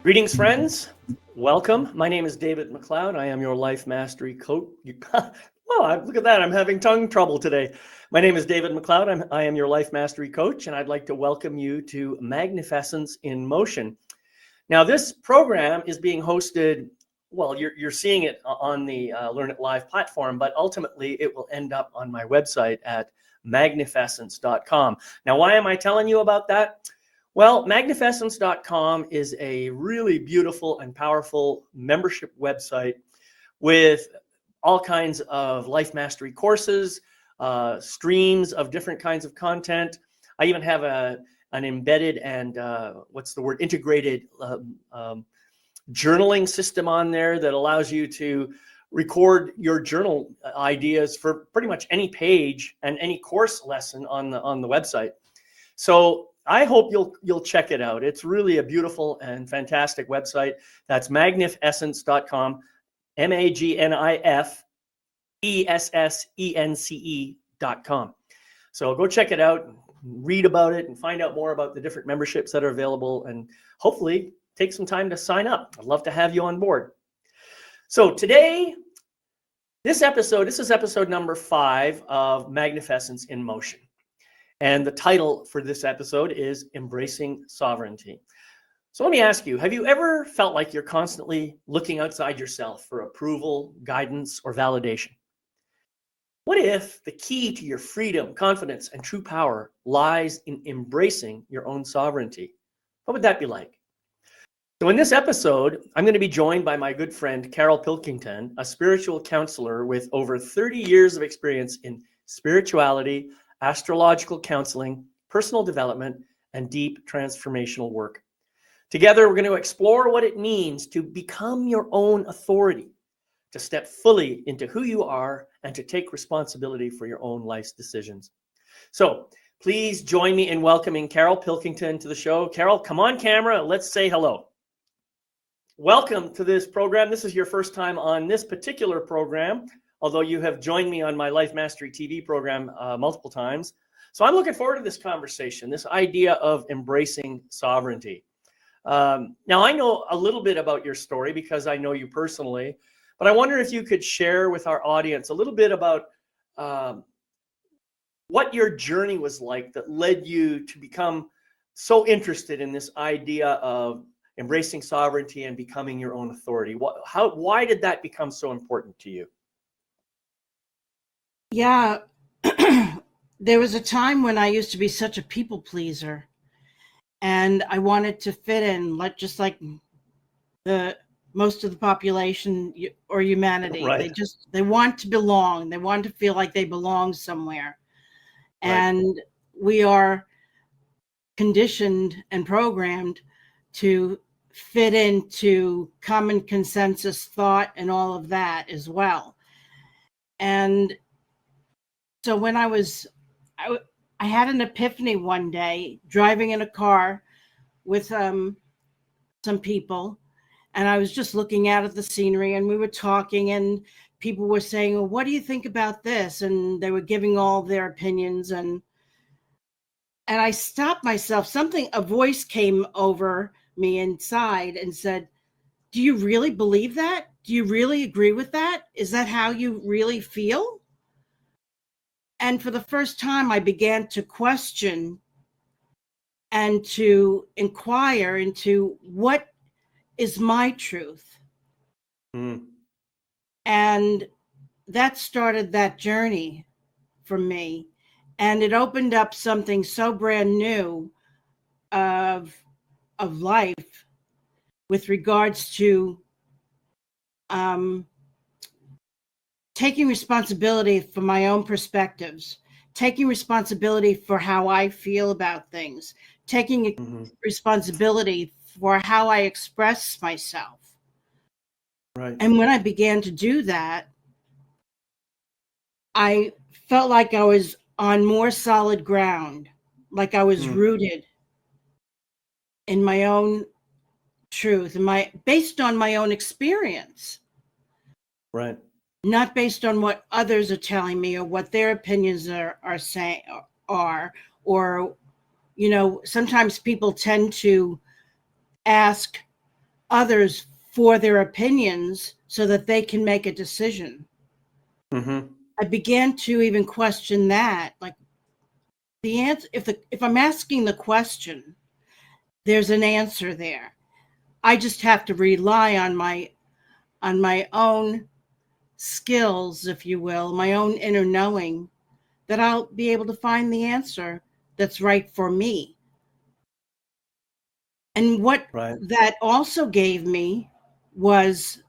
Greetings, friends. Welcome. My name is David McLeod. I am your life mastery coach. Look at that. I'm having tongue trouble today. My name is David McLeod. I am your life mastery coach, and I'd like to welcome you to Magnificence in Motion. Now, this program is being hosted, well, you're seeing it on the Learn It Live platform, but ultimately it will end up on my website at magnificence.com. Now, why am I telling you about that? Well, magnificence.com is a really beautiful and powerful membership website with all kinds of life mastery courses, streams of different kinds of content. I even have an embedded and integrated journaling system on there that allows you to record your journal ideas for pretty much any page and any course lesson on the website. So I hope you'll check it out. It's really a beautiful and fantastic website. That's magnifessence.com, magnifessence.com. So go check it out, read about it, and find out more about the different memberships that are available, and hopefully take some time to sign up. I'd love to have you on board. So today, this is episode number 5 of Magnificence in Motion. And the title for this episode is Embracing Sovereignty. So let me ask you, have you ever felt like you're constantly looking outside yourself for approval, guidance, or validation? What if the key to your freedom, confidence, and true power lies in embracing your own sovereignty? What would that be like? So in this episode, I'm going to be joined by my good friend, Carol Pilkington, a spiritual counselor with over 30 years of experience in spirituality, astrological counseling, personal development, and deep transformational work. Together, we're going to explore what it means to become your own authority, to step fully into who you are, and to take responsibility for your own life's decisions. So please join me in welcoming Carol Pilkington to the show. Carol, come on camera. Let's say hello. Welcome to this program. This is your first time on this particular program, although you have joined me on my Life Mastery TV program multiple times. So I'm looking forward to this conversation, this idea of embracing sovereignty. Now, I know a little bit about your story because I know you personally, but I wonder if you could share with our audience a little bit about what your journey was like that led you to become so interested in this idea of embracing sovereignty and becoming your own authority. Why did that become so important to you? Yeah, there was a time when I used to be such a people pleaser, and I wanted to fit in, just like the most of the population or humanity. Right. They want to belong. They want to feel like they belong somewhere, and we are conditioned and programmed to fit into common consensus thought and all of that as well. And so when I had an epiphany one day driving in a car with some people, and I was just looking out at the scenery, and we were talking, and people were saying, well, what do you think about this? And they were giving all their opinions, and I stopped myself. A voice came over me inside and said, do you really believe that? Do you really agree with that? Is that how you really feel? And for the first time, I began to question and to inquire into what is my truth. And that started that journey for me. And it opened up something so brand new of life with regards to taking responsibility for my own perspectives, taking responsibility for how I feel about things, taking responsibility for how I express myself. Right. And when I began to do that, I felt like I was on more solid ground, like I was rooted in my own truth, based on my own experience. Right. Not based on what others are telling me or what their opinions are saying or sometimes people tend to ask others for their opinions so that they can make a decision. Mm-hmm. I began to even question that, like the answer, if I'm asking the question, there's an answer there. I just have to rely on my own skills, if you will, my own inner knowing, that I'll be able to find the answer that's right for me. And what Right. that also gave me was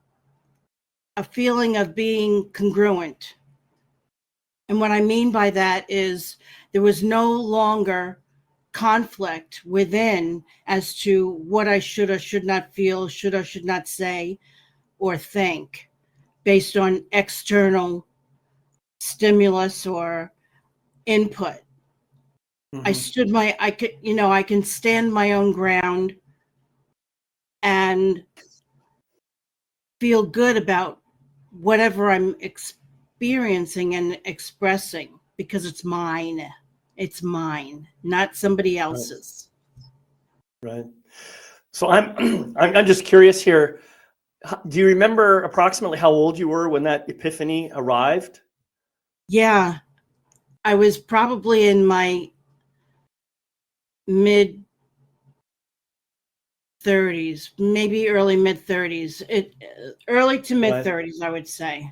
a feeling of being congruent. And what I mean by that is there was no longer conflict within as to what I should or should not feel, should or should not say or think based on external stimulus or input. Mm-hmm. I can stand my own ground and feel good about whatever I'm experiencing and expressing because it's mine. It's mine, not somebody Right. else's. Right. So I'm just curious here. Do you remember approximately how old you were when that epiphany arrived? Yeah, I was probably in my mid 30s, maybe early mid 30s. Early to mid Right. 30s, I would say.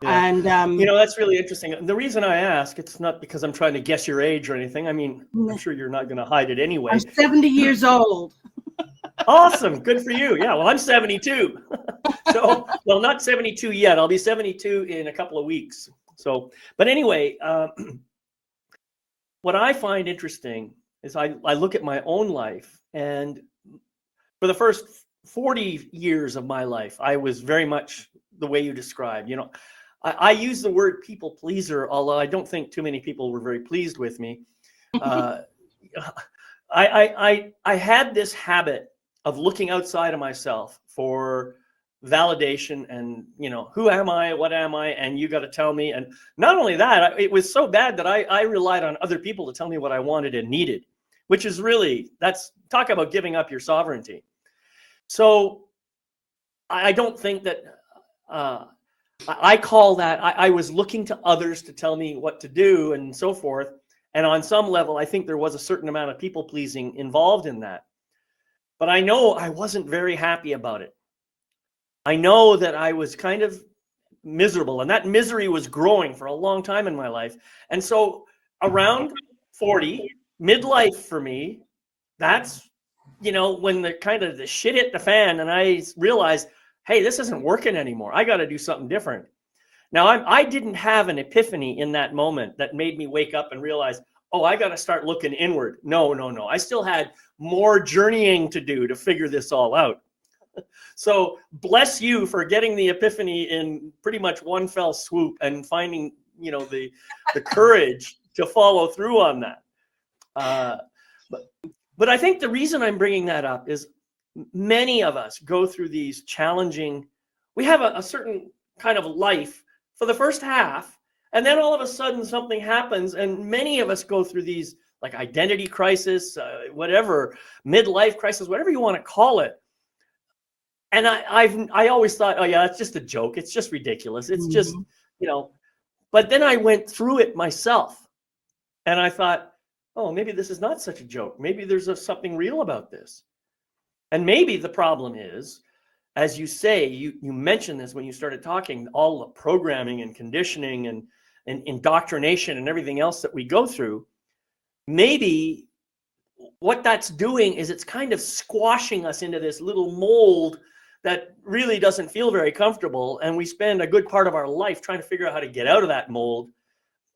Yeah. And That's really interesting. The reason I ask, it's not because I'm trying to guess your age or anything. I mean, I'm sure you're not going to hide it I'm anyway. 70 years old. Awesome. Good for you. Yeah. Well, I'm 72. So, well, not 72 yet. I'll be 72 in a couple of weeks. So, but anyway, what I find interesting is I look at my own life, and for the first 40 years of my life, I was very much the way you described. I use the word people pleaser, although I don't think too many people were very pleased with me. Uh, I had this habit of looking outside of myself for validation and, who am I, what am I, and you got to tell me. And not only that, it was so bad that I relied on other people to tell me what I wanted and needed, which is really, that's talk about giving up your sovereignty. So I don't think that I call that I was looking to others to tell me what to do and so forth. And on some level, I think there was a certain amount of people pleasing involved in that. But I know I wasn't very happy about it. I know that I was kind of miserable, and that misery was growing for a long time in my life. And so around 40, midlife for me, that's, when the kind of the shit hit the fan and I realized, hey, this isn't working anymore. I got to do something different. Now, I didn't have an epiphany in that moment that made me wake up and realize, oh, I got to start looking inward. No. I still had more journeying to do to figure this all out. So bless you for getting the epiphany in pretty much one fell swoop and finding, the courage to follow through on that. But I think the reason I'm bringing that up is many of us go through these challenging, we have a certain kind of life for the first half, and then all of a sudden something happens, and many of us go through these like identity crisis, whatever, midlife crisis, whatever you want to call it. And I always thought, oh yeah, it's just a joke. It's just ridiculous. It's just, but then I went through it myself, and I thought, oh, maybe this is not such a joke. Maybe there's something real about this. And maybe the problem is, as you say, you mentioned this when you started talking, all the programming and conditioning and indoctrination and everything else that we go through. Maybe what that's doing is it's kind of squashing us into this little mold that really doesn't feel very comfortable. And we spend a good part of our life trying to figure out how to get out of that mold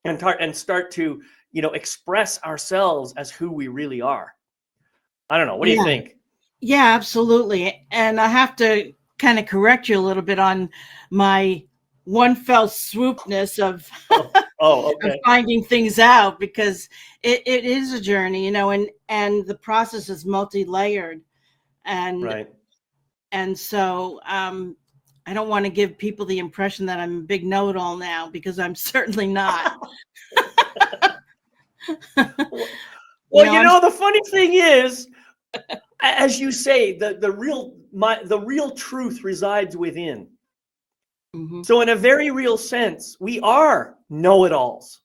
and start to, express ourselves as who we really are. I don't know. What do you think? Yeah, absolutely. And I have to kind of correct you a little bit on my one fell swoopness of, okay. of finding things out, because it is a journey, and the process is multi-layered. And right. And so I don't want to give people the impression that I'm a big know-it-all now, because I'm certainly not. Well, the funny thing is, as you say, the real the real truth resides within. Mhm. So in a very real sense, we are know-it-alls.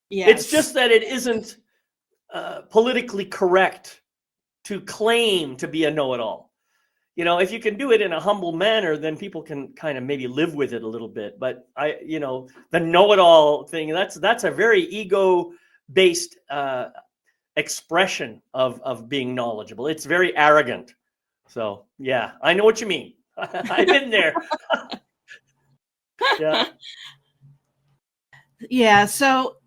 Yes. It's just that it isn't politically correct to claim to be a know-it-all. You know, if you can do it in a humble manner, then people can kind of maybe live with it a little bit. But the know-it-all thing, that's a very ego-based expression of being knowledgeable. It's very arrogant. So yeah, I know what you mean. I've been there. Yeah. Yeah, so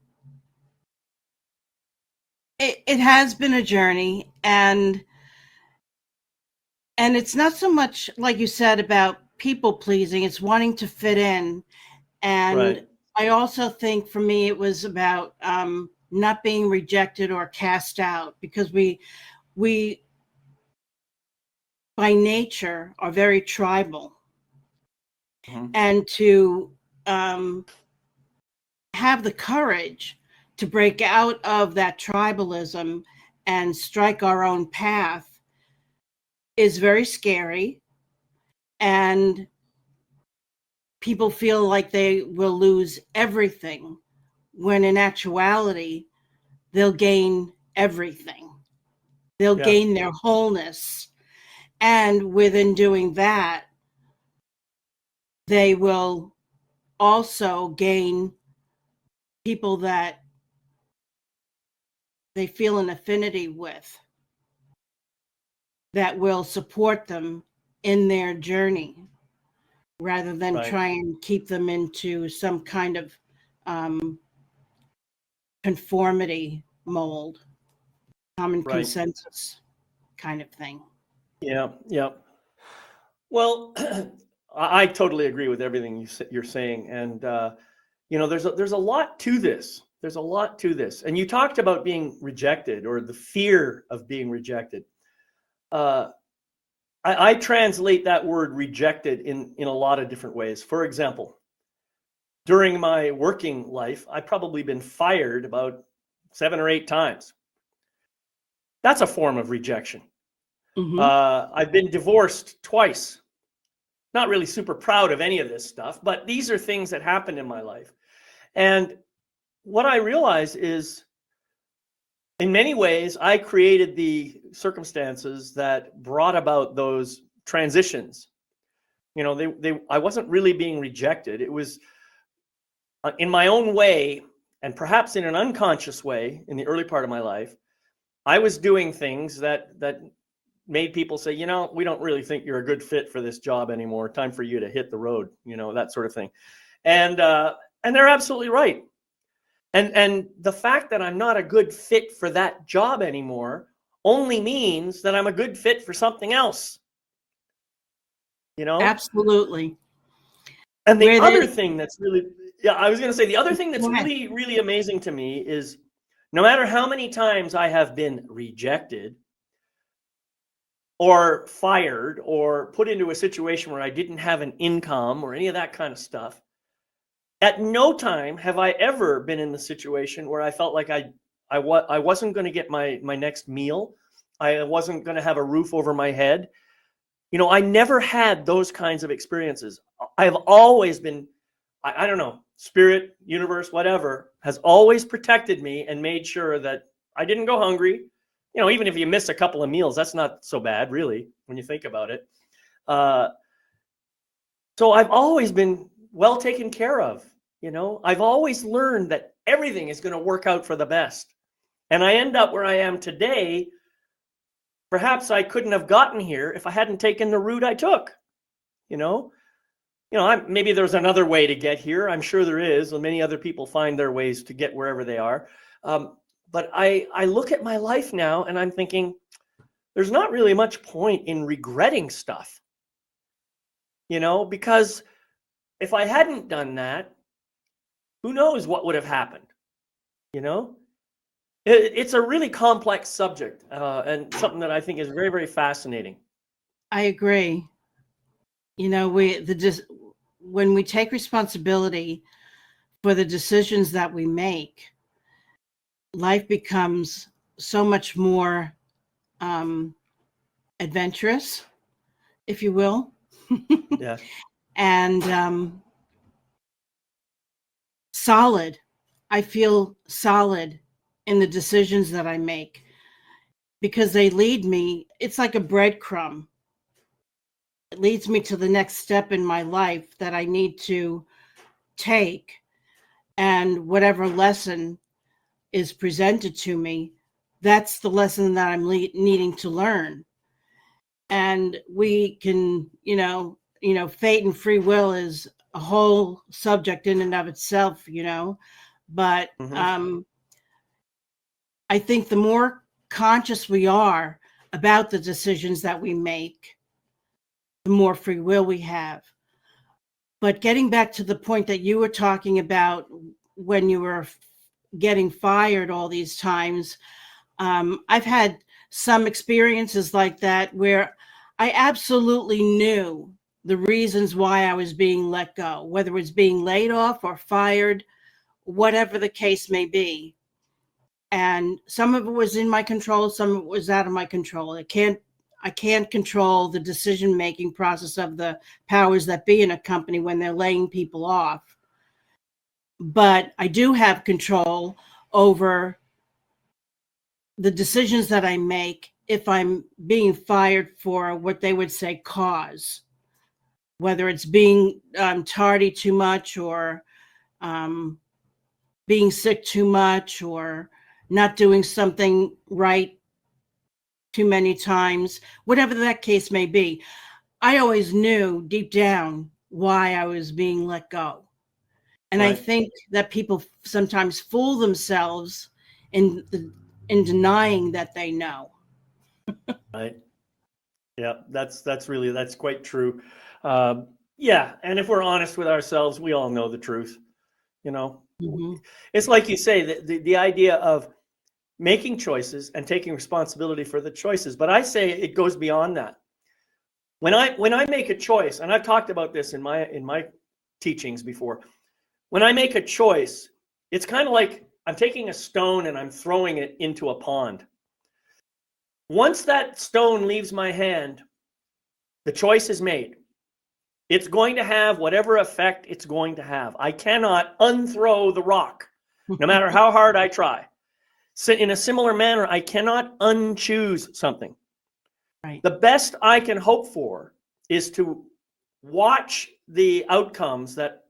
it has been a journey, and it's not so much like you said about people pleasing, it's wanting to fit in. And Right. I also think for me it was about not being rejected or cast out, because we by nature are very tribal. Mhm. And to have the courage to break out of that tribalism and strike our own path is very scary. And people feel like they will lose everything, when in actuality, they'll gain everything. They'll Yeah. gain their wholeness. And within doing that, they will also gain people that they feel an affinity with, that will support them in their journey, rather than Right. try and keep them into some kind of conformity mold, common Right. consensus kind of thing. Yeah. Yeah. Well, I totally agree with everything you're saying, and there's a lot to this. There's a lot to this, and you talked about being rejected or the fear of being rejected. Uh, I translate that word rejected in a lot of different ways. For example, during my working life, I've probably been fired about 7 or 8 times. That's a form of rejection. Mm-hmm. I've been divorced twice. Not really super proud of any of this stuff, but these are things that happened in my life. And what I realize is, in many ways, I created the circumstances that brought about those transitions. You know, I wasn't really being rejected. It was in my own way, and perhaps in an unconscious way in the early part of my life, I was doing things that made people say, we don't really think you're a good fit for this job anymore. Time for you to hit the road, that sort of thing. And they're absolutely right. And the fact that I'm not a good fit for that job anymore only means that I'm a good fit for something else, Absolutely. And the Where other there's thing that's really, yeah, I was going to say, the other thing that's Go ahead. really, really amazing to me is no matter how many times I have been rejected or fired or put into a situation where I didn't have an income or any of that kind of stuff, at no time have I ever been in the situation where I felt like I wasn't going to get my next meal. I wasn't going to have a roof over my head. I never had those kinds of experiences. I have always been, I don't know, spirit, universe, whatever, has always protected me and made sure that I didn't go hungry. Even if you miss a couple of meals, that's not so bad, really, when you think about it. So I've always been well taken care of. I've always learned that everything is going to work out for the best. And I end up where I am today. Perhaps I couldn't have gotten here if I hadn't taken the route I took. Maybe there's another way to get here. I'm sure there is. And many other people find their ways to get wherever they are. But I look at my life now and I'm thinking, there's not really much point in regretting stuff, because if I hadn't done that, who knows what would have happened, It's a really complex subject and something that I think is very, very fascinating. I agree. When we take responsibility for the decisions that we make, life becomes so much more adventurous, if you will. Yeah. And solid. I feel solid in the decisions that I make because they lead me. It's like a breadcrumb. It leads me to the next step in my life that I need to take. And whatever lesson is presented to me, that's the lesson that I'm needing to learn. And we can, fate and free will is a whole subject in and of itself, but Mm-hmm. I think the more conscious we are about the decisions that we make, the more free will we have. But getting back to the point that you were talking about when you were getting fired all these times, I've had some experiences like that where I absolutely knew the reasons why I was being let go, whether it's being laid off or fired, whatever the case may be. And some of it was in my control, some of it was out of my control. I can't control the decision-making process of the powers that be in a company when they're laying people off. But I do have control over the decisions that I make if I'm being fired for what they would say cause, whether it's being tardy too much or being sick too much or not doing something right too many times, whatever that case may be. I always knew deep down why I was being let go. And I Right. think that people sometimes fool themselves in denying that they know. Right. Yeah. That's quite true. Yeah. And if we're honest with ourselves, we all know the truth. You know, Mhm. it's like you say, the idea of making choices and taking responsibility for the choices. But I say it goes beyond that. When I make a choice, and I've talked about this in my teachings before, when I make a choice, it's kind of like I'm taking a stone and I'm throwing it into a pond. Once that stone leaves my hand, the choice is made. It's going to have whatever effect it's going to have. I cannot unthrow the rock, no matter how hard I try. So in a similar manner, I cannot unchoose something. Right. The best I can hope for is to watch the outcomes that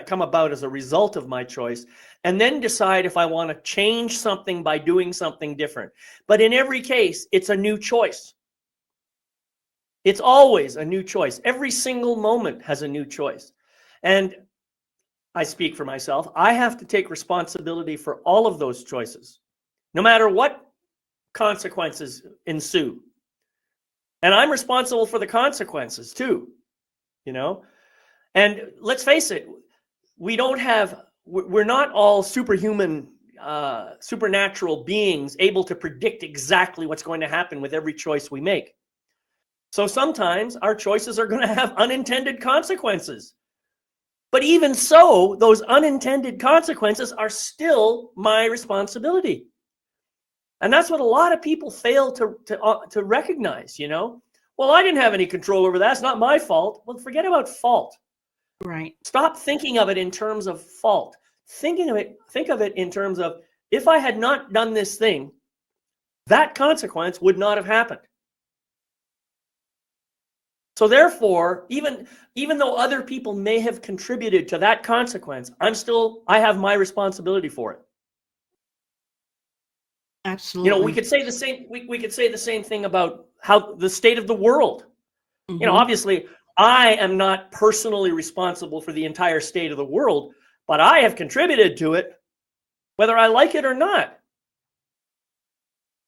come about as a result of my choice, and then decide if I want to change something by doing something different. But in every case, it's a new choice. It's always a new choice. Every single moment has a new choice. And I speak for myself. I have to take responsibility for all of those choices, no matter what consequences ensue. And I'm responsible for the consequences too, you know? And let's face it, we're not all superhuman, supernatural beings able to predict exactly what's going to happen with every choice we make. So sometimes our choices are going to have unintended consequences. But even so, those unintended consequences are still my responsibility. And that's what a lot of people fail to recognize, you know? Well, I didn't have any control over that. It's not my fault. Well, forget about fault. Right. Stop thinking of it in terms of fault. Think of it in terms of, if I had not done this thing, that consequence would not have happened. So therefore, even though other people may have contributed to that consequence, I have my responsibility for it. You know, we Absolutely. could say the same. We could say the same thing about how the state of the world. You know, Mhm. obviously, I am not personally responsible for the entire state of the world, but I have contributed to it, whether I like it or not.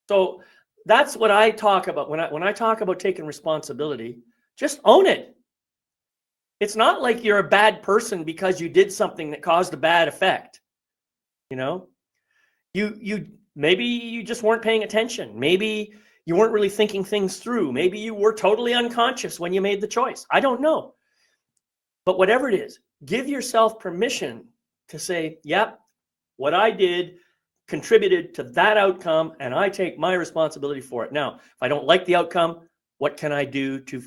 So that's what I talk about when I talk about taking responsibility. Just own it. It's not like you're a bad person because you did something that caused a bad effect. You know, you maybe you just weren't paying attention. Maybe you weren't really thinking things through. Maybe you were totally unconscious when you made the choice. I don't know. But whatever it is, give yourself permission to say, yep, what I did contributed to that outcome, and I take my responsibility for it. Now, if I don't like the outcome, What can I do to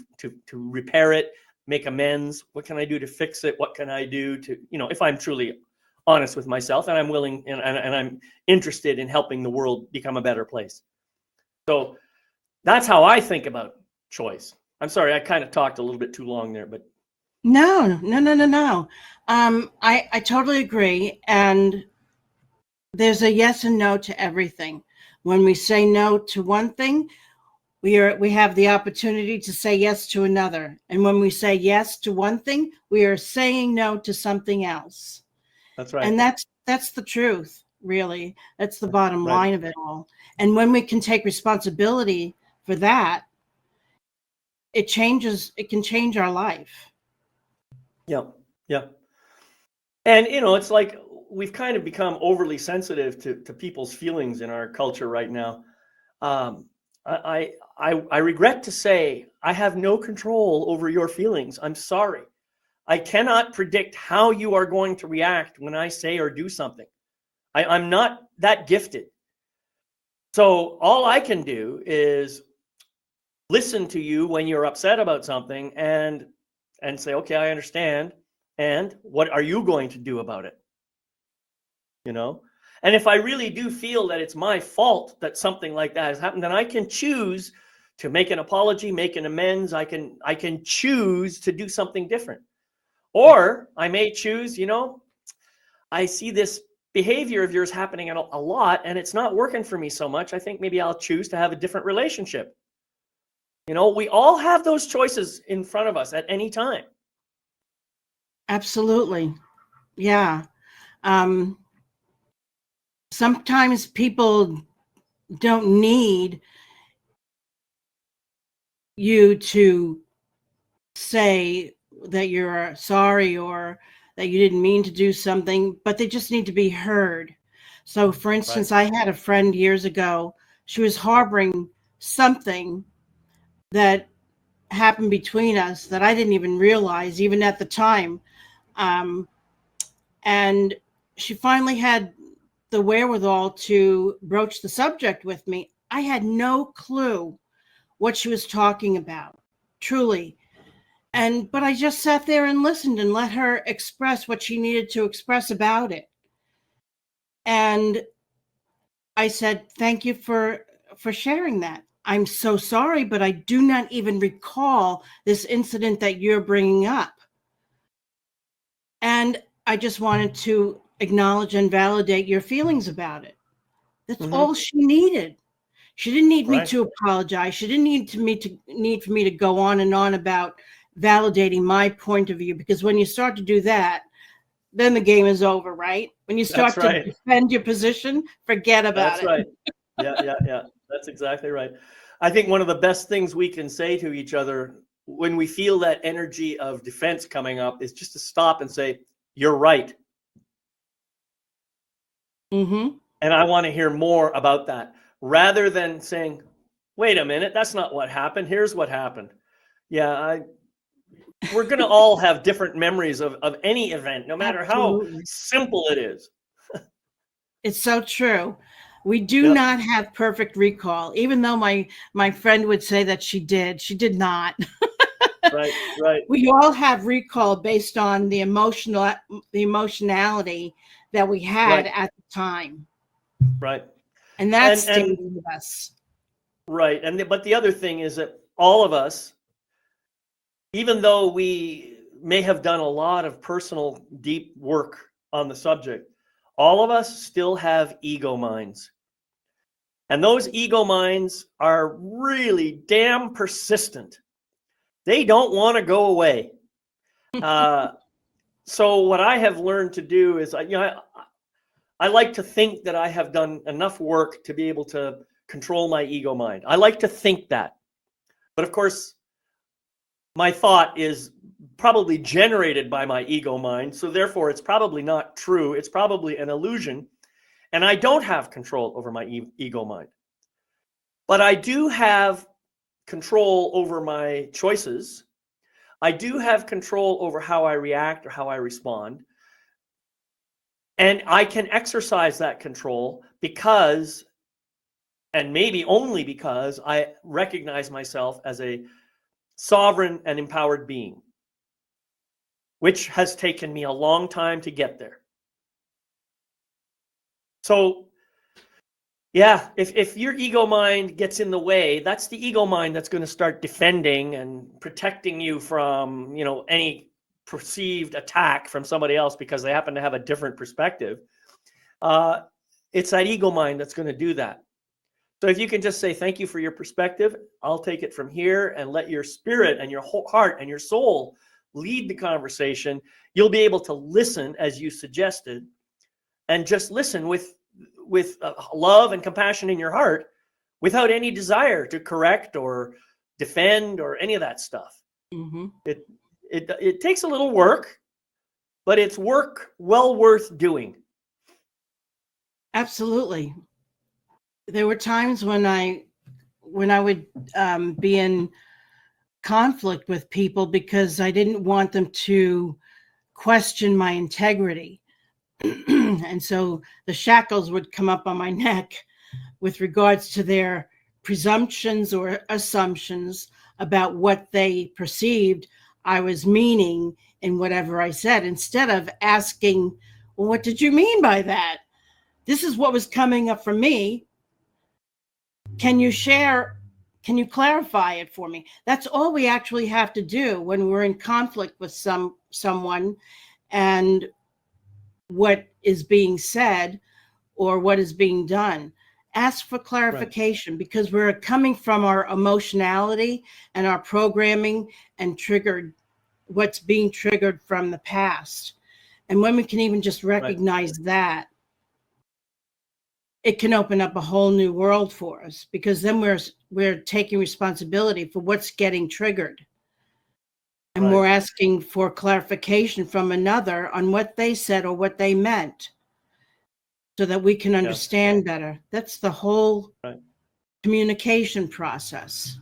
repair it, make amends? What can I do to fix it? What can I do to, if I'm truly honest with myself and I'm willing and I'm interested in helping the world become a better place. So that's how I think about choice. I'm sorry, I kind of talked a little bit too long there, but No. I totally agree. And there's a yes and no to everything. When we say no to one thing, we have the opportunity to say yes to another. And when we say yes to one thing, we are saying no to something else. that's right. And that's the truth, really. That's the bottom Right. line of it all. And when we can take responsibility for that, it can change our life. Yeah. Yeah. And it's like we've kind of become overly sensitive to people's feelings in our culture right now. Um, I regret to say I have no control over your feelings. I'm sorry. I cannot predict how you are going to react when I say or do something. I'm not that gifted. So all I can do is listen to you when you're upset about something and say, okay, I understand. And what are you going to do about it? And if I really do feel that it's my fault that something like that has happened, then I can choose to make an apology, make an amends. I can choose to do something different. Or I may choose, I see this behavior of yours happening a lot and it's not working for me so much. I think maybe I'll choose to have a different relationship. We all have those choices in front of us at any time. Absolutely. Yeah. Sometimes people don't need you to say that you're sorry or that you didn't mean to do something, but they just need to be heard. So, for instance, I had a friend years ago. She was harboring something that happened between us that I didn't even realize, even at the time. And she finally had the wherewithal to broach the subject with me. I had no clue what she was talking about, truly. But I just sat there and listened and let her express what she needed to express about it. And I said, thank you for sharing that. I'm so sorry, but I do not even recall this incident that you're bringing up. And I just wanted to acknowledge and validate your feelings about it. That's all she needed. She didn't need me to apologize. She didn't need for me to go on and on about validating my point of view, because when you start to do that, then the game is over, right? When you start to defend your position, forget about it. That's right. Yeah. That's exactly right. I think one of the best things we can say to each other when we feel that energy of defense coming up is just to stop and say, you're right. Mm-hmm. And I want to hear more about that, rather than saying, wait a minute, that's not what happened. Here's what happened. Yeah, we're going to all have different memories of any event, no matter how simple it is. It's so true. We do not have perfect recall, even though my friend would say that she did. She did not. Right. We all have recall based on the emotionality that we had at the time. Right. And that stayed with us. Right. But the other thing is that all of us, even though we may have done a lot of personal deep work on the subject, all of us still have ego minds. And those ego minds are really damn persistent. They don't want to go away. So what I have learned to do is, I like to think that I have done enough work to be able to control my ego mind. I like to think that. But of course, my thought is probably generated by my ego mind. So therefore, it's probably not true. It's probably an illusion. And I don't have control over my ego mind. But I do have control over my choices. I do have control over how I react or how I respond. And I can exercise that control because And maybe only because I recognize myself as a sovereign and empowered being, which has taken me a long time to get there. So, yeah, if your ego mind gets in the way, that's the ego mind that's going to start defending and protecting you from, any perceived attack from somebody else because they happen to have a different perspective. It's that ego mind that's going to do that. So if you can just say, thank you for your perspective, I'll take it from here, and let your spirit and your whole heart and your soul lead the conversation, you'll be able to listen as you suggested, and just listen with love and compassion in your heart, without any desire to correct or defend or any of that stuff. Mm-hmm. It takes a little work, but it's work well worth doing. Absolutely. There were times when I would be in conflict with people because I didn't want them to question my integrity. And so the shackles would come up on my neck with regards to their presumptions or assumptions about what they perceived I was meaning in whatever I said, instead of asking, well, what did you mean by that? This is what was coming up for me. Can you clarify it for me? That's all we actually have to do when we're in conflict with someone and what is being said or what is being done. Ask for clarification, right? Because we're coming from our emotionality and our programming and what's being triggered from the past. And when we can even just recognize that, it can open up a whole new world for us, because then we're taking responsibility for what's getting triggered. And we're asking for clarification from another on what they said or what they meant, so that we can understand better. That's the whole communication process.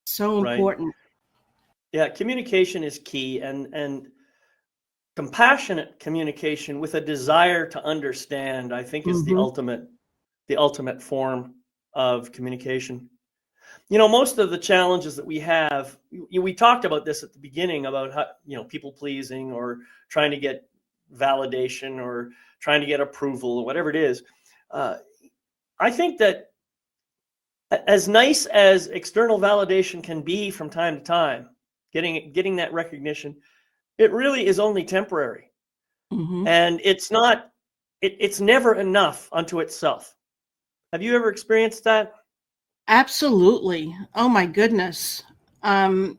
So important. Yeah, communication is key, and compassionate communication with a desire to understand, I think, is the ultimate form of communication. Most of the challenges that we have, we talked about this at the beginning about how, people pleasing or trying to get validation or trying to get approval or whatever it is. I think that as nice as external validation can be from time to time, getting that recognition, it really is only temporary. And it's never enough unto itself. Have you ever experienced that? Absolutely. Oh my goodness. We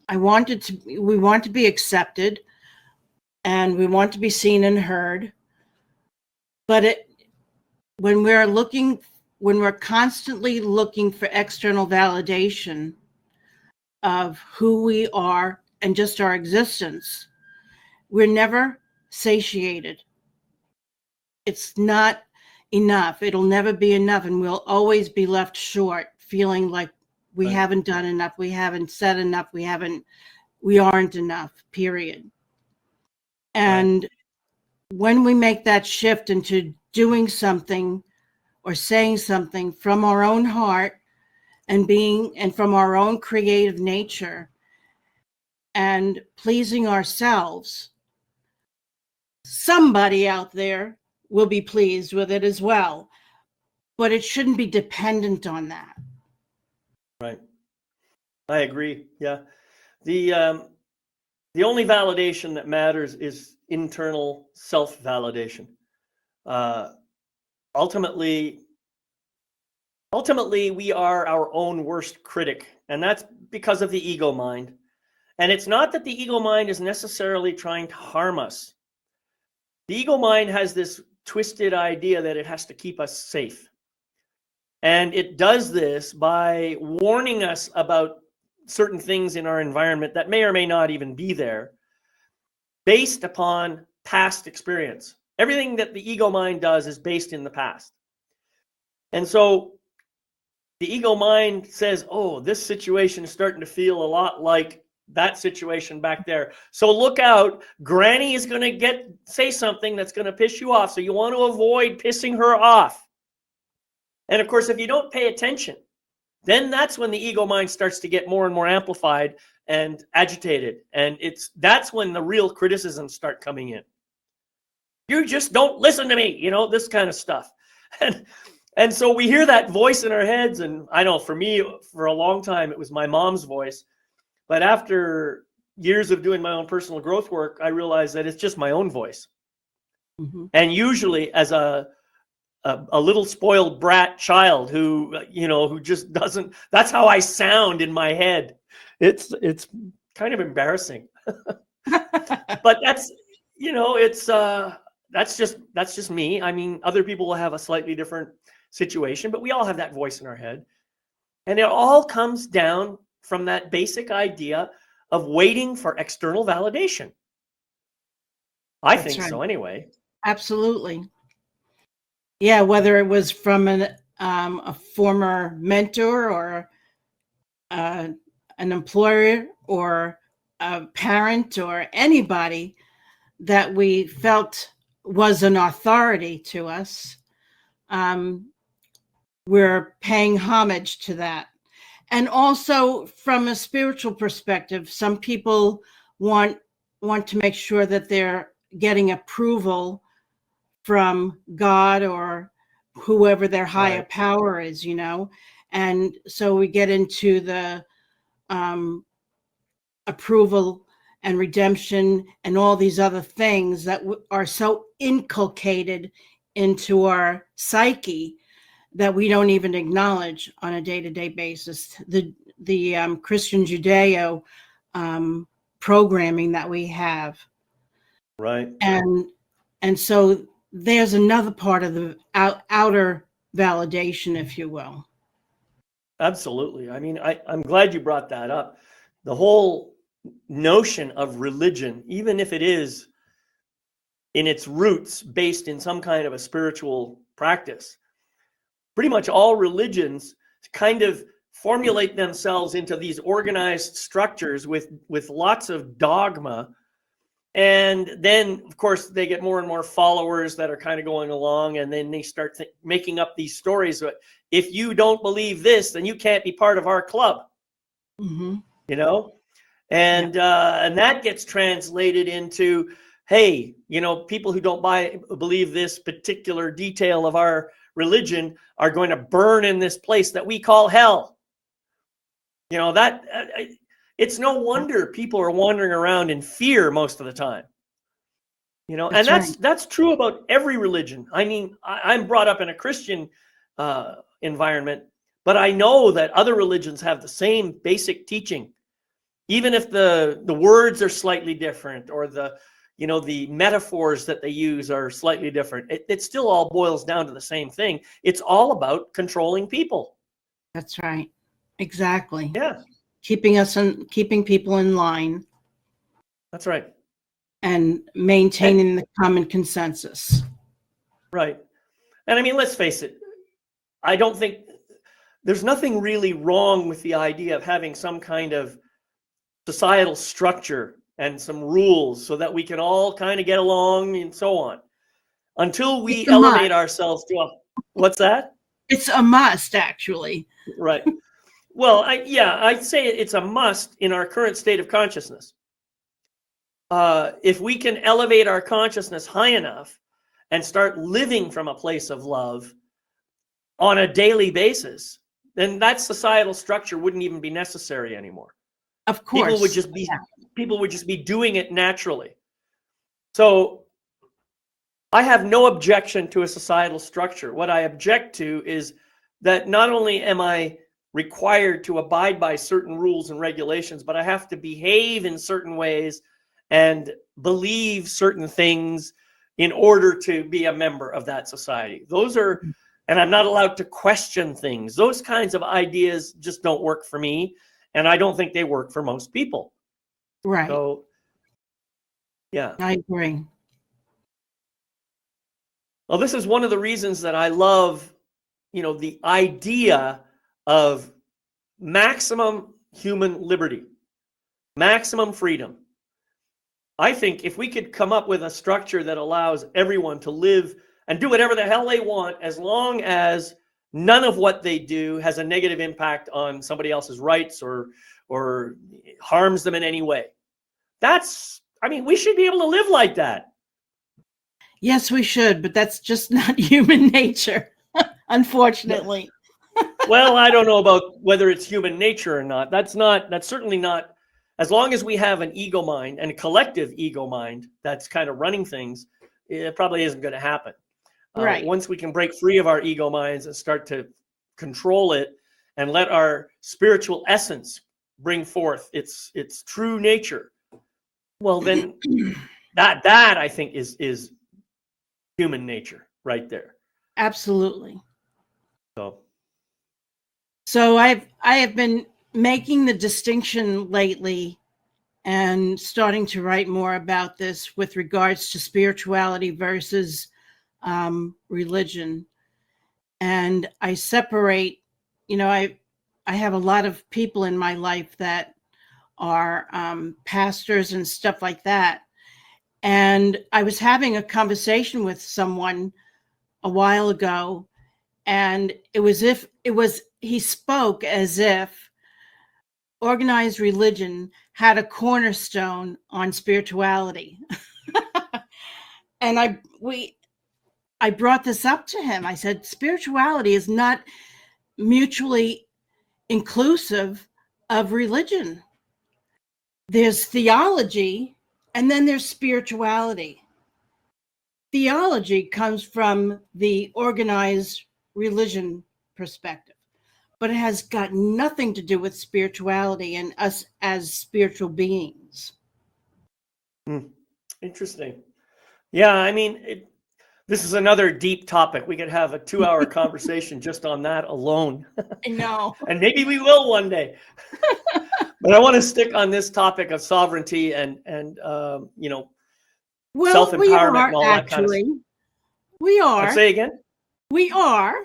want to be accepted, and we want to be seen and heard. But when we're constantly looking for external validation of who we are and just our existence, we're never satiated. It's not enough. It'll never be enough. And we'll always be left short, feeling like we haven't done enough. We haven't said enough. We aren't enough, period. And when we make that shift into doing something or saying something from our own heart and from our own creative nature and pleasing ourselves, somebody out there will be pleased with it as well. But it shouldn't be dependent on that. Right. I agree. Yeah. The only validation that matters is internal self-validation. Ultimately, we are our own worst critic, and that's because of the ego mind. And it's not that the ego mind is necessarily trying to harm us. The ego mind has this twisted idea that it has to keep us safe. And it does this by warning us about certain things in our environment that may or may not even be there, based upon past experience. Everything that the ego mind does is based in the past. And so the ego mind says, oh, this situation is starting to feel a lot like that situation back there. So look out, Granny is going to say something that's going to piss you off. So you want to avoid pissing her off. And of course, if you don't pay attention, then that's when the ego mind starts to get more and more amplified and agitated. And that's when the real criticisms start coming in. You just don't listen to me, this kind of stuff. And so we hear that voice in our heads. And I know for me, for a long time, it was my mom's voice. But after years of doing my own personal growth work, I realized that it's just my own voice. Mm-hmm. And usually as a little spoiled brat child who just doesn't, that's how I sound in my head. It's kind of embarrassing. But that's just me. I mean, other people will have a slightly different situation, but we all have that voice in our head. And it all comes down from that basic idea of waiting for external validation. I That's think right. so anyway. Absolutely. Yeah, whether it was from a former mentor or an employer or a parent or anybody that we felt was an authority to us, we're paying homage to that. And also from a spiritual perspective, some people want to make sure that they're getting approval from God or whoever their higher power is, and so we get into the approval and redemption and all these other things that are so inculcated into our psyche that we don't even acknowledge on a day-to-day basis. The Christian Judeo programming that we have, right? And so there's another part of the outer validation, if you will. Absolutely. I mean, I'm glad you brought that up. The whole notion of religion, even if it is in its roots based in some kind of a spiritual practice, pretty much all religions kind of formulate themselves into these organized structures with lots of dogma. And then, of course, they get more and more followers that are kind of going along, and then they start making up these stories. But if you don't believe this, then you can't be part of our club. Mm-hmm. And that gets translated into, hey, people who don't believe this particular detail of our religion are going to burn in this place that we call hell. It's no wonder people are wandering around in fear most of the time. That's true about every religion. I mean, I'm brought up in a Christian environment, but I know that other religions have the same basic teaching, even if the words are slightly different or the metaphors that they use are slightly different. It still all boils down to the same thing. It's all about controlling people. That's right. Exactly. Yeah. Keeping people in line. That's right. And maintaining the common consensus. Right. And I mean, let's face it. I don't think there's nothing really wrong with the idea of having some kind of societal structure and some rules so that we can all kind of get along and so on. Until we elevate ourselves to what's that? It's a must, actually. Right. Well, I'd say it's a must in our current state of consciousness. If we can elevate our consciousness high enough and start living from a place of love on a daily basis, then that societal structure wouldn't even be necessary anymore. Of course. People would just be doing it naturally. So I have no objection to a societal structure. What I object to is that not only am I required to abide by certain rules and regulations, but I have to behave in certain ways and believe certain things in order to be a member of that society. And I'm not allowed to question things. Those kinds of ideas just don't work for me, and I don't think they work for most people. Right. So, yeah. I agree. Well, this is one of the reasons that I love, the idea of maximum human liberty, maximum freedom. I think if we could come up with a structure that allows everyone to live and do whatever the hell they want, as long as none of what they do has a negative impact on somebody else's rights or harms them in any way. We should be able to live like that. Yes, we should, but that's just not human nature, unfortunately. Well, I don't know about whether it's human nature or not. That's certainly not, as long as we have an ego mind and a collective ego mind that's kind of running things, it probably isn't going to happen. Right. Once we can break free of our ego minds and start to control it and let our spiritual essence bring forth its true nature, well, then that I think is human nature right there. Absolutely. So I have been making the distinction lately and starting to write more about this with regards to spirituality versus religion. And I separate, I have a lot of people in my life that are pastors and stuff like that. And I was having a conversation with someone a while ago, and he spoke as if organized religion had a cornerstone on spirituality. And I brought this up to him. I said, spirituality is not mutually inclusive of religion. There's theology, and then there's spirituality. Theology comes from the organized religion perspective, but it has got nothing to do with spirituality and us as spiritual beings. Interesting. Yeah, this is another deep topic. We could have a 2-hour conversation just on that alone. I know. And maybe we will one day. But I want to stick on this topic of sovereignty and self-empowerment and all that kind of stuff. We are. Say again? We are.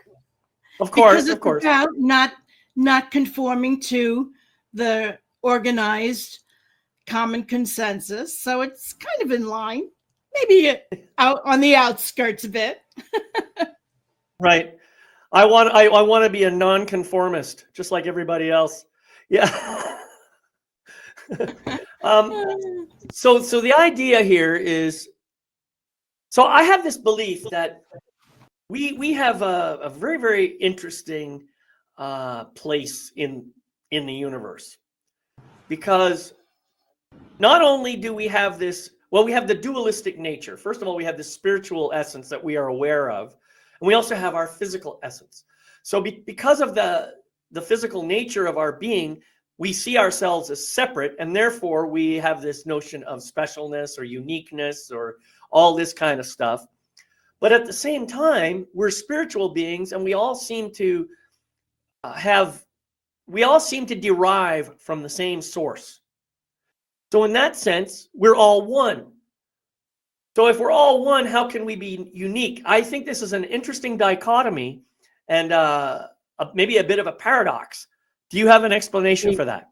Of course, because it's about not conforming to the organized common consensus. So it's kind of in line, maybe out on the outskirts a bit. Right. I want to be a nonconformist, just like everybody else. Yeah. So the idea here is, so I have this belief that we have a very, very interesting place in the universe, because not only do we have this, well, we have the dualistic nature. First of all, we have the spiritual essence that we are aware of, and we also have our physical essence. So because of the physical nature of our being, we see ourselves as separate, and therefore we have this notion of specialness or uniqueness or all this kind of stuff. But at the same time, we're spiritual beings, and we all seem to derive from the same source. So in that sense, we're all one. So if we're all one, how can we be unique? I think this is an interesting dichotomy and maybe a bit of a paradox. Do you have an explanation for that?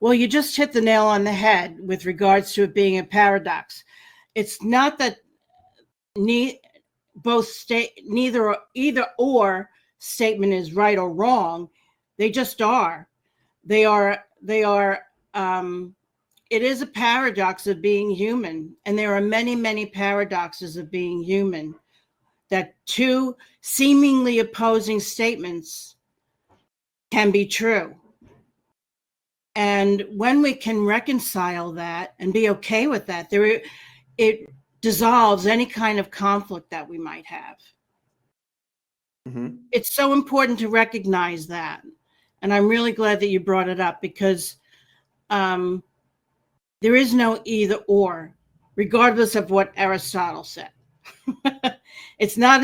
Well, you just hit the nail on the head with regards to it being a paradox. It's not that either or statement is right or wrong. They just are. They are. It is a paradox of being human, and there are many, many paradoxes of being human. That two seemingly opposing statements can be true. And when we can reconcile that and be okay with that, it dissolves any kind of conflict that we might have. Mm-hmm. It's so important to recognize that. And I'm really glad that you brought it up, because there is no either or, regardless of what Aristotle said. It's not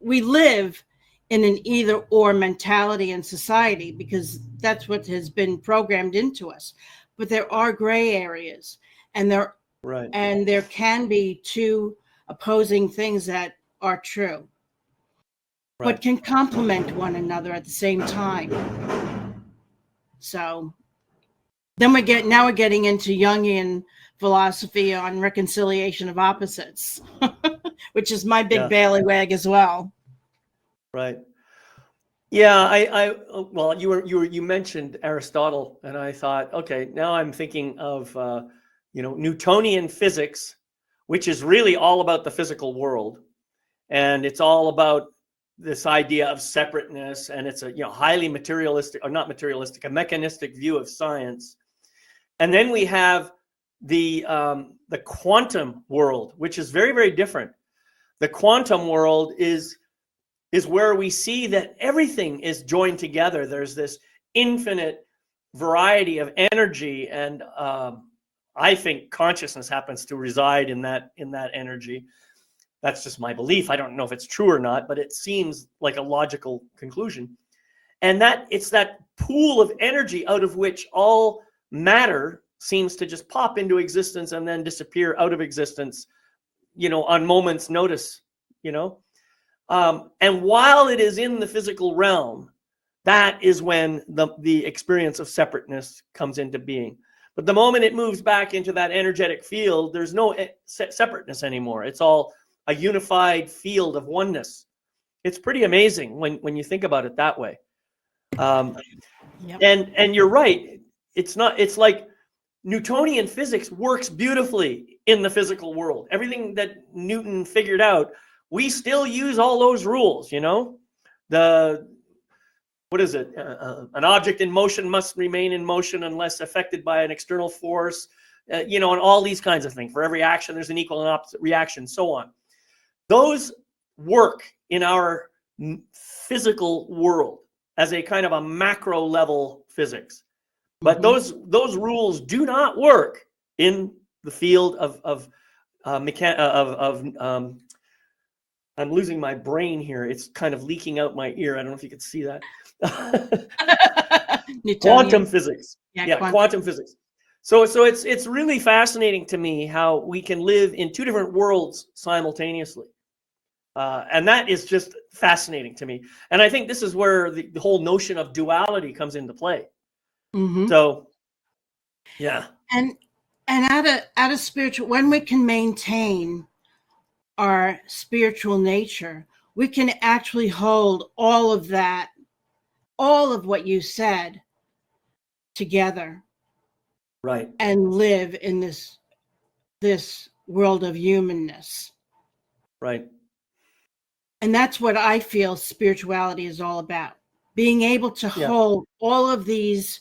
we live in an either or mentality in society, because that's what has been programmed into us. But there are gray areas, and there can be two opposing things that are true, but can complement one another at the same time. So then we're getting into Jungian philosophy on reconciliation of opposites, which is my big bailiwick as well. Right. Yeah, well, you mentioned Aristotle, and I thought, okay, now I'm thinking of Newtonian physics, which is really all about the physical world, and it's all about this idea of separateness, and it's a highly materialistic, or not materialistic, a mechanistic view of science. And then we have the quantum world, which is very, very different. The quantum world is where we see that everything is joined together. There's this infinite variety of energy, and I think consciousness happens to reside in that energy. That's just my belief. I don't know if it's true or not, but it seems like a logical conclusion. And that it's that pool of energy out of which all matter seems to just pop into existence and then disappear out of existence, on moments' notice, and while it is in the physical realm, that is when the experience of separateness comes into being. But the moment it moves back into that energetic field, there's no separateness anymore. It's all a unified field of oneness. It's pretty amazing when you think about it that way. Yep. And you're right. It's like Newtonian physics works beautifully in the physical world. Everything that Newton figured out, we still use all those rules, what is it? An object in motion must remain in motion unless affected by an external force, and all these kinds of things. For every action, there's an equal and opposite reaction, so on. Those work in our physical world as a kind of a macro level physics. But those rules do not work in the field of I'm losing my brain here. It's kind of leaking out my ear. I don't know if you could see that. Quantum physics. Yeah, quantum physics. So it's really fascinating to me how we can live in two different worlds simultaneously. And that is just fascinating to me. And I think this is where the whole notion of duality comes into play. Mm-hmm. So, yeah. And at a spiritual, when we can maintain our spiritual nature, we can actually hold all of that, all of what you said together. Right. And live in this world of humanness. Right. And that's what I feel spirituality is all about. Being able to hold all of these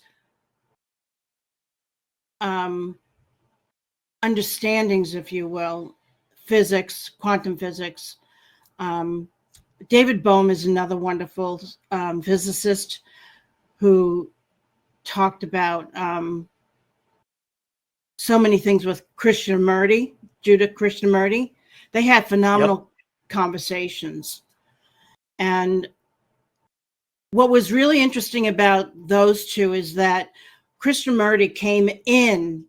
understandings, if you will, physics, quantum physics. David Bohm is another wonderful physicist who talked about so many things with Judith Krishnamurti. They had phenomenal conversations. And what was really interesting about those two is that Krishnamurti came in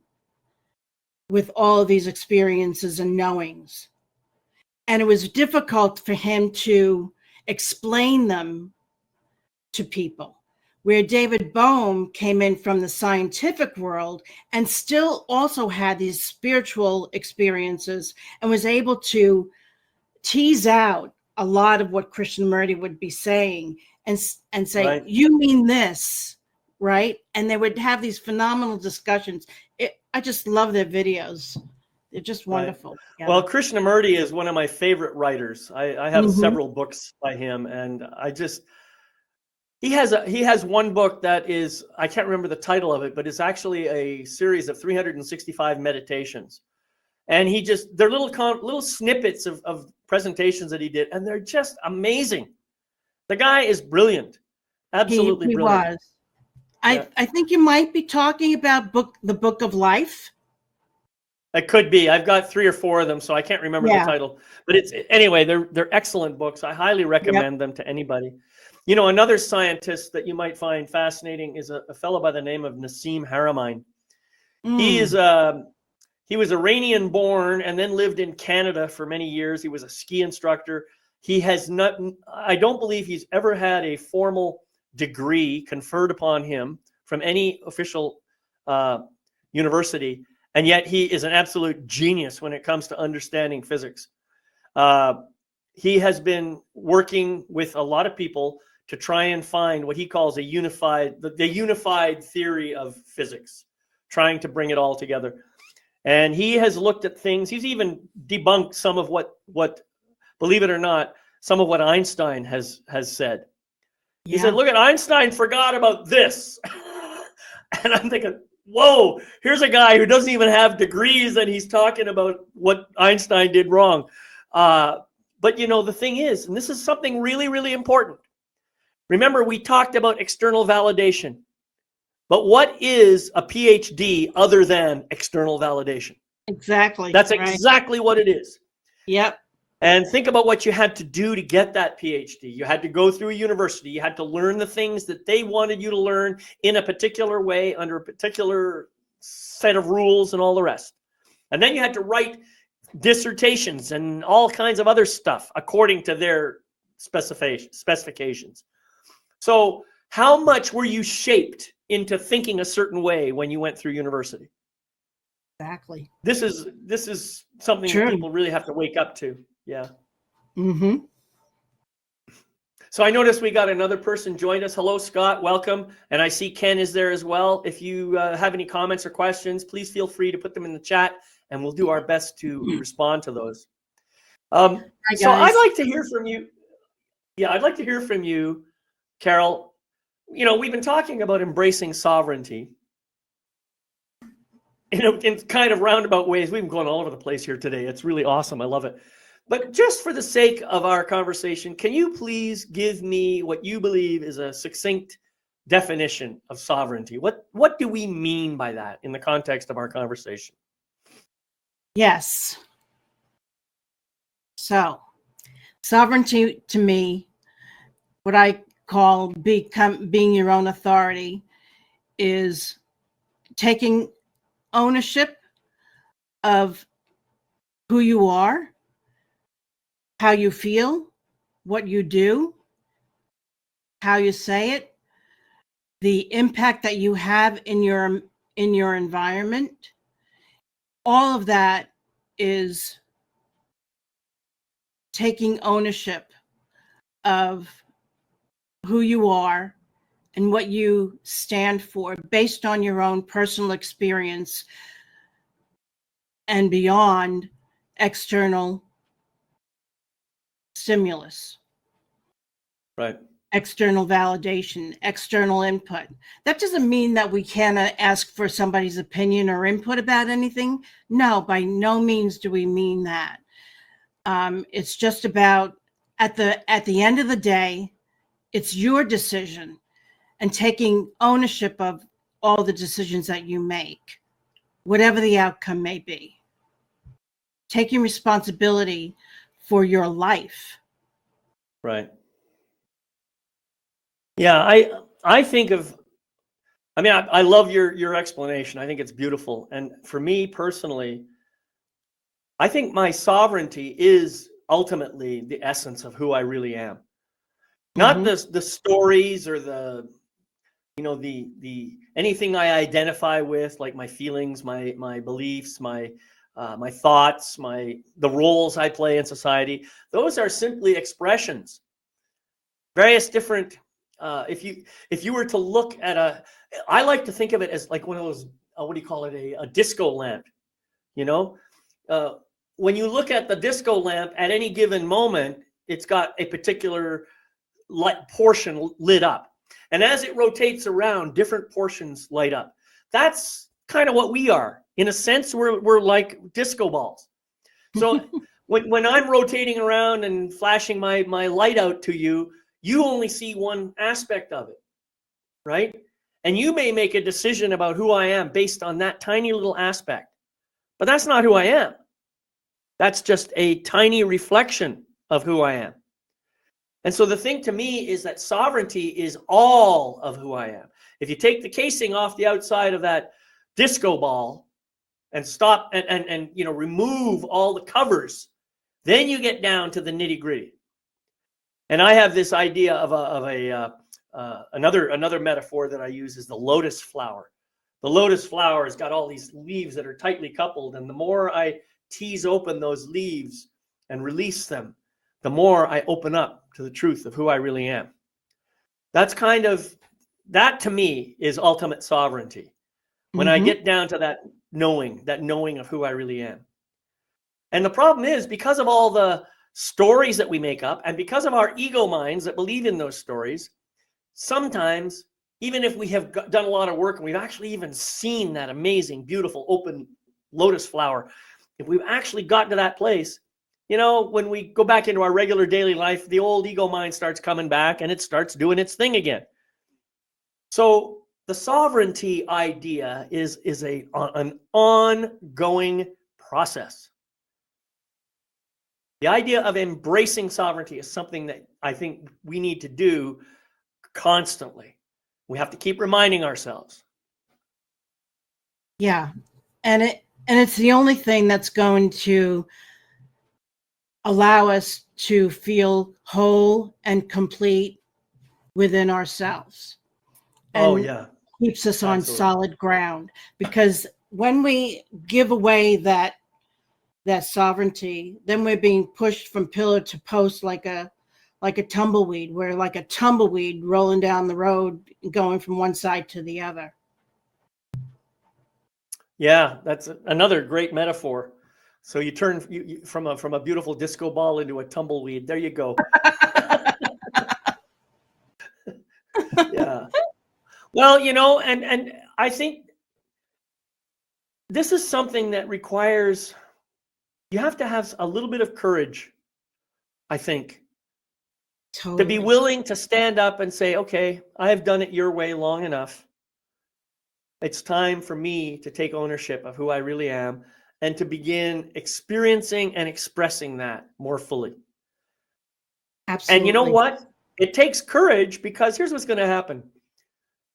with all of these experiences and knowings. And it was difficult for him to explain them to people, where David Bohm came in from the scientific world and still also had these spiritual experiences and was able to tease out a lot of what Krishnamurti would be saying and say, right. You mean this, right? And they would have these phenomenal discussions. I just love their videos. They're just wonderful. Right. Yeah. Well, Krishnamurti is one of my favorite writers. I have several books by him, and he has one book that is, I can't remember the title of it, but it's actually a series of 365 meditations. And they're little snippets of presentations that he did, and they're just amazing. The guy is brilliant. Absolutely brilliant. He was. I think you might be talking about the Book of Life. It could be. I've got 3 or 4 of them, so I can't remember the title. But anyway, they're excellent books. I highly recommend them to anybody. Another scientist that you might find fascinating is a fellow by the name of Nassim Haramein. He was Iranian born and then lived in Canada for many years. He was a ski instructor. I don't believe he's ever had a formal degree conferred upon him from any official university. And yet he is an absolute genius when it comes to understanding physics. He has been working with a lot of people to try and find what he calls a unified, the unified theory of physics, trying to bring it all together. And he has looked at things. He's even debunked some of what believe it or not, some of what Einstein has said. He said, look at Einstein forgot about this. And I'm thinking, whoa, here's a guy who doesn't even have degrees and he's talking about what Einstein did wrong. But you know, the thing is, and this is something really, really important. Remember, we talked about external validation. But what is a PhD other than external validation? Exactly. That's exactly what it is. Yep. And think about what you had to do to get that PhD. You had to go through a university. You had to learn the things that they wanted you to learn in a particular way, under a particular set of rules and all the rest. And then you had to write dissertations and all kinds of other stuff according to their specifications. So how much were you shaped into thinking a certain way when you went through university? Exactly. This is something that people really have to wake up to. Yeah. Mm-hmm. So I noticed we got another person joined us. Hello, Scott. Welcome. And I see Ken is there as well. If you have any comments or questions, please feel free to put them in the chat, and we'll do our best to respond to those. So I'd like to hear from you. Yeah, I'd like to hear from you, Carol. You know, we've been talking about embracing sovereignty in kind of roundabout ways. We've been going all over the place here today. It's really awesome. I love it. But just for the sake of our conversation, can you please give me what you believe is a succinct definition of sovereignty? What do we mean by that in the context of our conversation? Yes. So, sovereignty to me, what I call being your own authority, is taking ownership of who you are, how you feel, what you do, how you say it, the impact that you have in your environment. All of that is taking ownership of who you are and what you stand for based on your own personal experience and beyond external stimulus. Right. External validation, external input. That doesn't mean that we can't ask for somebody's opinion or input about anything. No, by no means do we mean that. It's just about at the end of the day, it's your decision and taking ownership of all the decisions that you make, whatever the outcome may be. Taking responsibility for your life. Right. Yeah, I think of, I mean, I love your explanation. I think it's beautiful. And for me personally, I think my sovereignty is ultimately the essence of who I really am. Not the stories or the anything I identify with, like my feelings, my beliefs, my thoughts, the roles I play in society. Those are simply expressions. Various different. If you were to look at I like to think of it as like one of those what do you call it, a disco lamp. You know, when you look at the disco lamp at any given moment, it's got a particular light portion lit up. And as it rotates around, different portions light up. That's kind of what we are. In a sense, we're like disco balls. So when I'm rotating around and flashing my light out to you, you only see one aspect of it, right? And you may make a decision about who I am based on that tiny little aspect. But that's not who I am. That's just a tiny reflection of who I am. And so the thing to me is that sovereignty is all of who I am. If you take the casing off the outside of that disco ball and stop and remove all the covers, then you get down to the nitty gritty. And I have this idea of another metaphor that I use is the lotus flower. The lotus flower has got all these leaves that are tightly coupled, and the more I tease open those leaves and release them, the more I open up to the truth of who I really am. That's that to me is ultimate sovereignty. When I get down to that knowing of who I really am. And the problem is, because of all the stories that we make up and because of our ego minds that believe in those stories, sometimes, even if we have done a lot of work and we've actually even seen that amazing, beautiful, open lotus flower, if we've actually gotten to that place, when we go back into our regular daily life, the old ego mind starts coming back and it starts doing its thing again. So the sovereignty idea is an ongoing process. The idea of embracing sovereignty is something that I think we need to do constantly. We have to keep reminding ourselves. Yeah. And it's the only thing that's going to allow us to feel whole and complete within ourselves. Oh, And yeah. keeps us on Absolutely. solid ground. Because when we give away that sovereignty, then we're being pushed from pillar to post like a tumbleweed. We're like a tumbleweed rolling down the road, going from one side to the other. Yeah, that's another great metaphor. So you turn from a beautiful disco ball into a tumbleweed. There you go. Yeah. Well, and I think this is something that requires, you have to have a little bit of courage, I think, to be Totally. willing to stand up and say, okay, I have done it your way long enough. It's time for me to take ownership of who I really am and to begin experiencing and expressing that more fully. Absolutely. And you know what? It takes courage, because here's what's going to happen.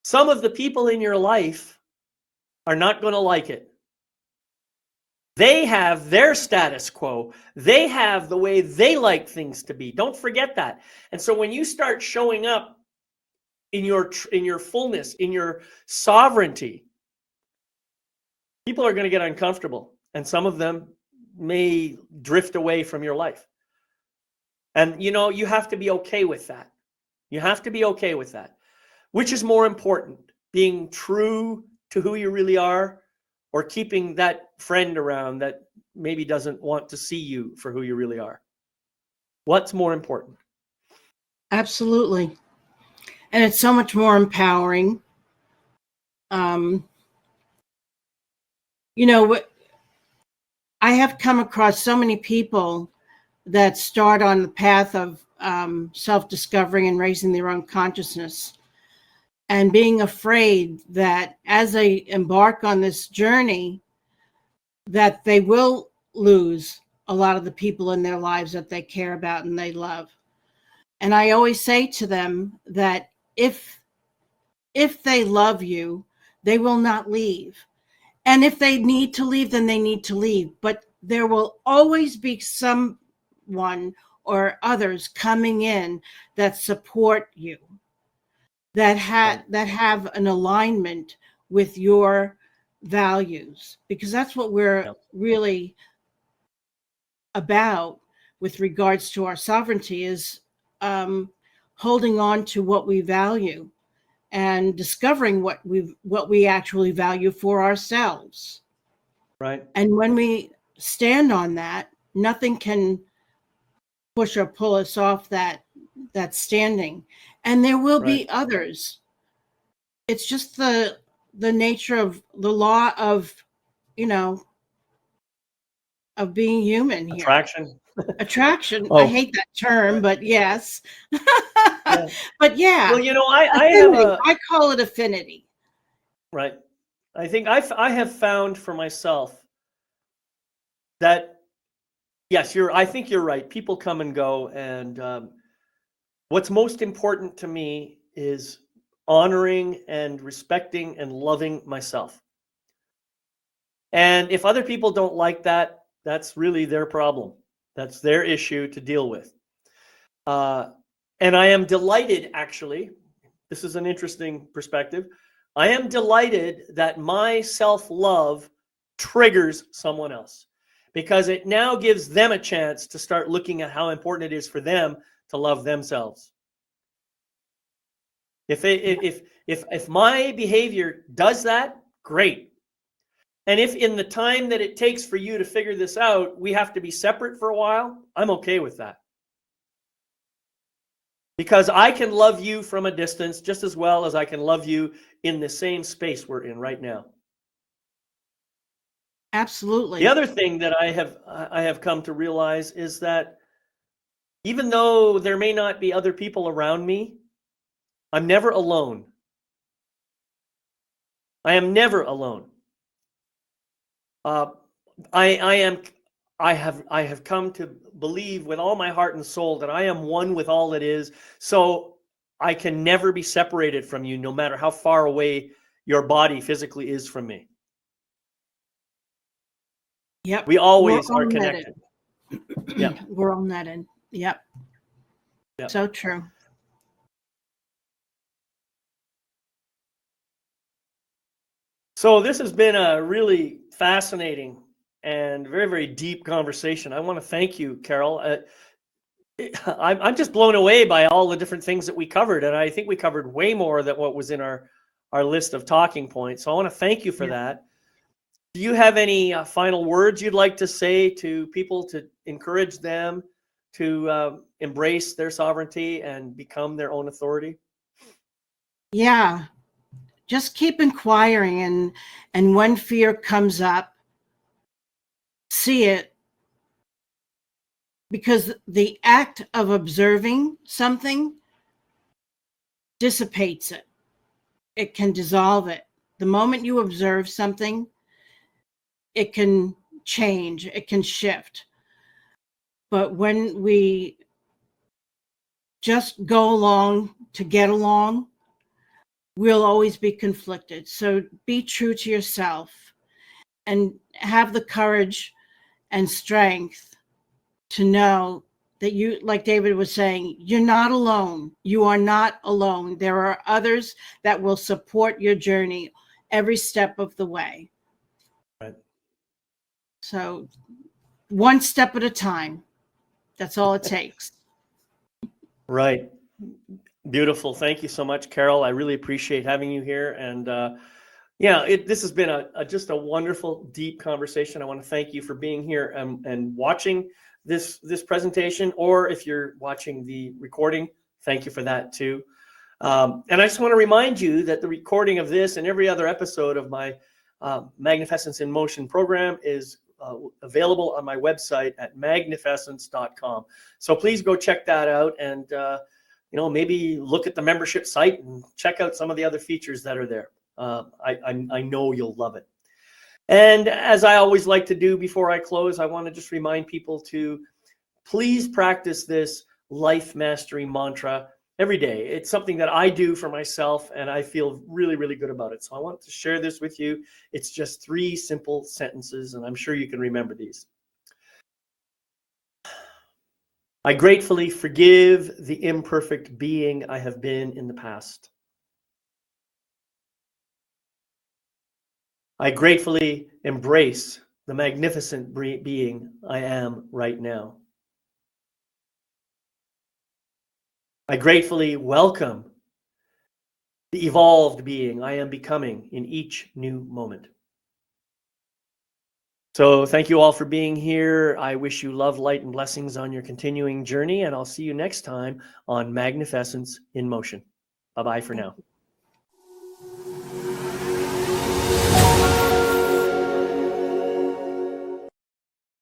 Some of the people in your life are not going to like it. They have their status quo. They have the way they like things to be. Don't forget that. And so when you start showing up in your fullness, in your sovereignty, people are going to get uncomfortable, and some of them may drift away from your life. And you have to be okay with that. You have to be okay with that. Which is more important, being true to who you really are, or keeping that friend around that maybe doesn't want to see you for who you really are? What's more important? Absolutely. And it's so much more empowering. I have come across so many people that start on the path of self-discovery and raising their own consciousness, and being afraid that as they embark on this journey, that they will lose a lot of the people in their lives that they care about and they love. And I always say to them that if they love you, they will not leave. And if they need to leave, then they need to leave. But there will always be someone or others coming in that support you, that have an alignment with your values, because that's what we're really about with regards to our sovereignty, is holding on to what we value and discovering what we actually value for ourselves. Right. And when we stand on that, nothing can push or pull us off that standing. And there will be others. It's just the nature of the law of, of being human here. Attraction. Oh. I hate that term, but yes. Yeah. But yeah. Well, I call it affinity. Right. I think I have found for myself that, yes, I think you're right. People come and go, and what's most important to me is honoring and respecting and loving myself. And if other people don't like that, that's really their problem. That's their issue to deal with. And I am delighted, actually, this is an interesting perspective. I am delighted that my self-love triggers someone else, because it now gives them a chance to start looking at how important it is for them to love themselves. If my behavior does that, great. And if in the time that it takes for you to figure this out, we have to be separate for a while, I'm okay with that. Because I can love you from a distance just as well as I can love you in the same space we're in right now. Absolutely. The other thing that I have come to realize is that even though there may not be other people around me, I'm never alone. I am never alone. I have come to believe with all my heart and soul that I am one with all that is. So I can never be separated from you, no matter how far away your body physically is from me. Yep. We always We're all are connected. Yeah. We're all netted. Yep. Yep. So true. So this has been a really fascinating and very, very deep conversation. I want to thank you, Carol. I'm just blown away by all the different things that we covered, and I think we covered way more than what was in our list of talking points. So I want to thank you for that. Do you have any final words you'd like to say to people to encourage them to embrace their sovereignty and become their own authority? Yeah. Just keep inquiring, and when fear comes up, see it, because the act of observing something dissipates it. It can dissolve it. The moment you observe something, it can change, it can shift. But when we just go along to get along, we'll always be conflicted. So be true to yourself and have the courage and strength to know that you, like David was saying, you're not alone. You are not alone. There are others that will support your journey every step of the way. Right. So one step at a time. That's all it takes. Right. Beautiful. Thank you so much, Carol. I really appreciate having you here. And this has been just a wonderful, deep conversation. I want to thank you for being here and watching this presentation, or if you're watching the recording, thank you for that too. And I just want to remind you that the recording of this and every other episode of my Magnificence in Motion program is available on my website at magnificence.com. So please go check that out, and maybe look at the membership site and check out some of the other features that are there. I know you'll love it. And as I always like to do before I close, I want to just remind people to please practice this life mastery mantra every day. It's something that I do for myself, and I feel really, really good about it. So I want to share this with you. It's just 3 simple sentences, and I'm sure you can remember these. I gratefully forgive the imperfect being I have been in the past. I gratefully embrace the magnificent being I am right now. I gratefully welcome the evolved being I am becoming in each new moment. So thank you all for being here. I wish you love, light, and blessings on your continuing journey, and I'll see you next time on Magnificence in Motion. Bye-bye for now.